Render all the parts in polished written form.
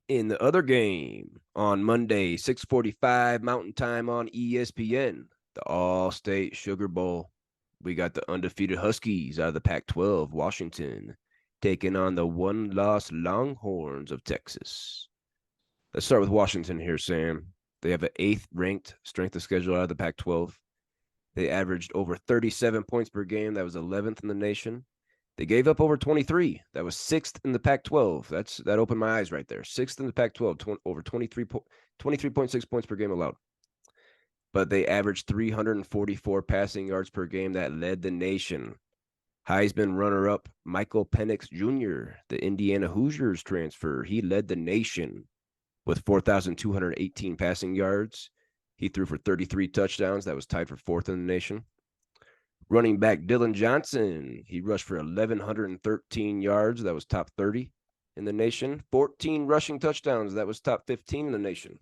In the other game on Monday, 6:45 Mountain Time on ESPN, the All-State Sugar Bowl. We got the undefeated Huskies out of the Pac-12, Washington, taking on the one-loss Longhorns of Texas. Let's start with Washington here, Sam. They have an eighth-ranked strength of schedule out of the Pac-12. They averaged over 37 points per game. That was 11th in the nation. They gave up over 23. That was sixth in the Pac-12. That opened my eyes right there. Sixth in the Pac-12, over 23.6 points per game allowed. But they averaged 344 passing yards per game. That led the nation. Heisman runner-up Michael Pennix Jr., the Indiana Hoosiers transfer, he led the nation with 4,218 passing yards. He threw for 33 touchdowns. That was tied for fourth in the nation. Running back Dylan Johnson, he rushed for 1,113 yards. That was top 30 in the nation. 14 rushing touchdowns. That was top 15 in the nation.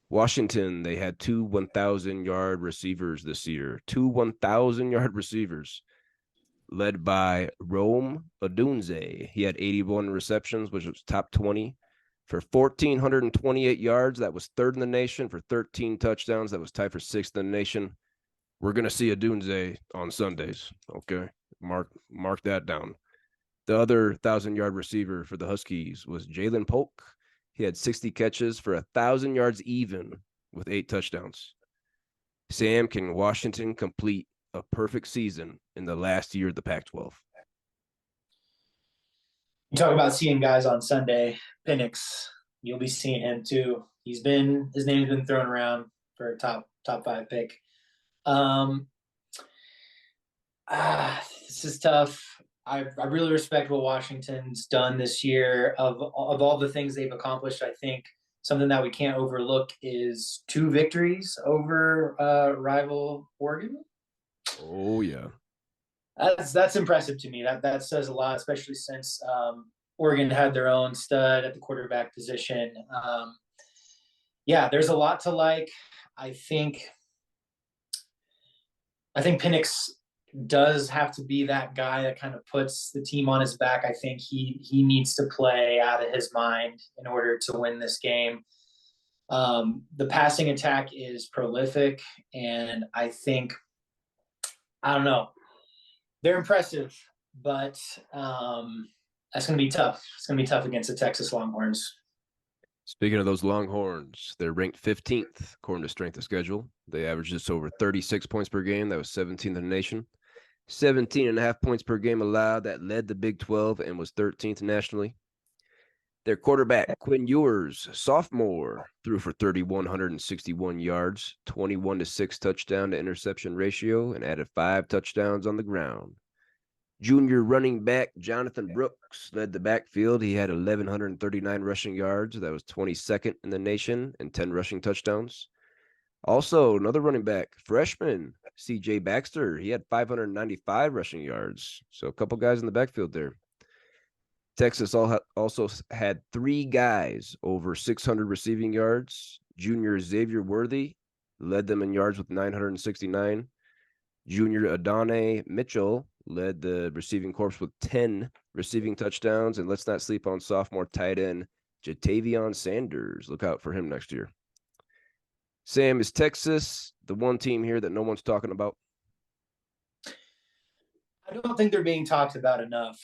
Washington, they had two 1,000-yard receivers this year. Two 1,000-yard receivers led by Rome Odunze. He had 81 receptions, which was top 20 for 1,428 yards. That was third in the nation. For 13 touchdowns. That was tied for sixth in the nation. We're going to see Odunze on Sundays. Okay. Mark that down. The other 1,000-yard receiver for the Huskies was Jalen Polk. He had 60 catches for 1,000 yards even with 8 touchdowns. Sam, can Washington complete a perfect season in the last year of the Pac-12? You talk about seeing guys on Sunday. Penix, you'll be seeing him too. His name's been thrown around for a top 5 pick. This is tough. I really respect what Washington's done this year. Of all the things they've accomplished, I think something that we can't overlook is 2 victories over rival Oregon. Oh yeah, that's impressive to me. That says a lot, especially since Oregon had their own stud at the quarterback position. Yeah, there's a lot to like. I think Penix does have to be that guy that kind of puts the team on his back. I think he needs to play out of his mind in order to win this game. The passing attack is prolific, and I think, I don't know, they're impressive, but that's going to be tough. It's going to be tough against the Texas Longhorns. Speaking of those Longhorns, they're ranked 15th according to strength of schedule. They averaged just over 36 points per game. That was 17th in the nation. 17.5 points per game allowed. That led the Big 12 and was 13th nationally. Their quarterback, Quinn Ewers, sophomore, threw for 3,161 yards, 21-6 touchdown to interception ratio, and added 5 touchdowns on the ground. Junior running back Jonathan Brooks led the backfield. He had 1,139 rushing yards. That was 22nd in the nation and 10 rushing touchdowns. Also, another running back, freshman C.J. Baxter. He had 595 rushing yards. So a couple guys in the backfield there. Texas also had 3 guys over 600 receiving yards. Junior Xavier Worthy led them in yards with 969. Junior Adonai Mitchell led the receiving corps with 10 receiving touchdowns. And let's not sleep on sophomore tight end Jatavion Sanders. Look out for him next year. Sam, is Texas the one team here that no one's talking about? I don't think they're being talked about enough.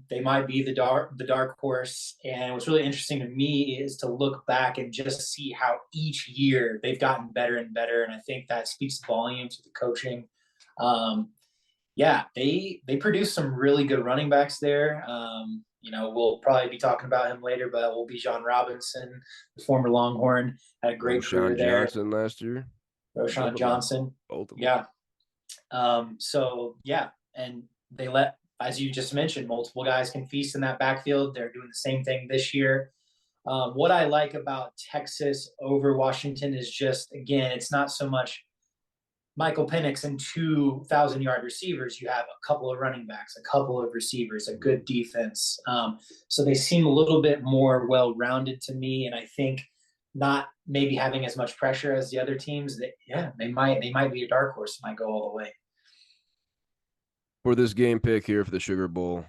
They might be the dark horse. And what's really interesting to me is to look back and just see how each year they've gotten better and better. And I think that speaks volumes to the coaching. Yeah, they produce some really good running backs there. We'll probably be talking about him later, but will be John Robinson, the former Longhorn, had a great career there. Johnson last year. Roschon Johnson. Both of them. Yeah. And they let, as you just mentioned, multiple guys can feast in that backfield. They're doing the same thing this year. What I like about Texas over Washington is just, again, it's not so much Michael Pennix and 2,000-yard receivers. You have a couple of running backs, a couple of receivers, a good defense. So they seem a little bit more well-rounded to me, and I think not maybe having as much pressure as the other teams. They might be a dark horse, might go all the way. For this game pick here for the Sugar Bowl,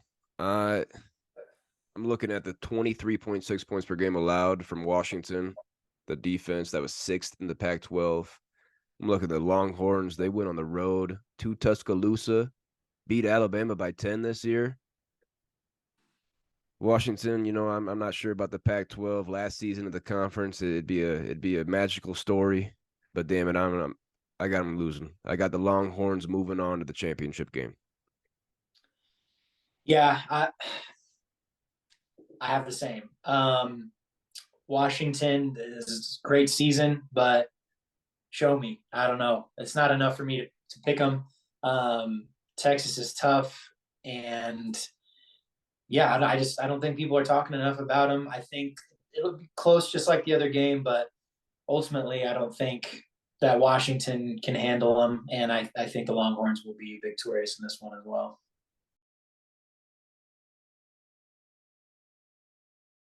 I'm looking at the 23.6 points per game allowed from Washington, the defense that was sixth in the Pac-12. I'm looking at the Longhorns. They went on the road to Tuscaloosa, beat Alabama by 10 this year. Washington, I'm not sure about the Pac-12 last season of the conference. It'd be a magical story, but damn it, I got them losing. I got the Longhorns moving on to the championship game. Yeah, I have the same. Washington is a great season, but show me. I don't know. It's not enough for me to pick them. Texas is tough, and yeah, I don't think people are talking enough about them. I think it'll be close, just like the other game, but ultimately, I don't think that Washington can handle them, and I think the Longhorns will be victorious in this one as well.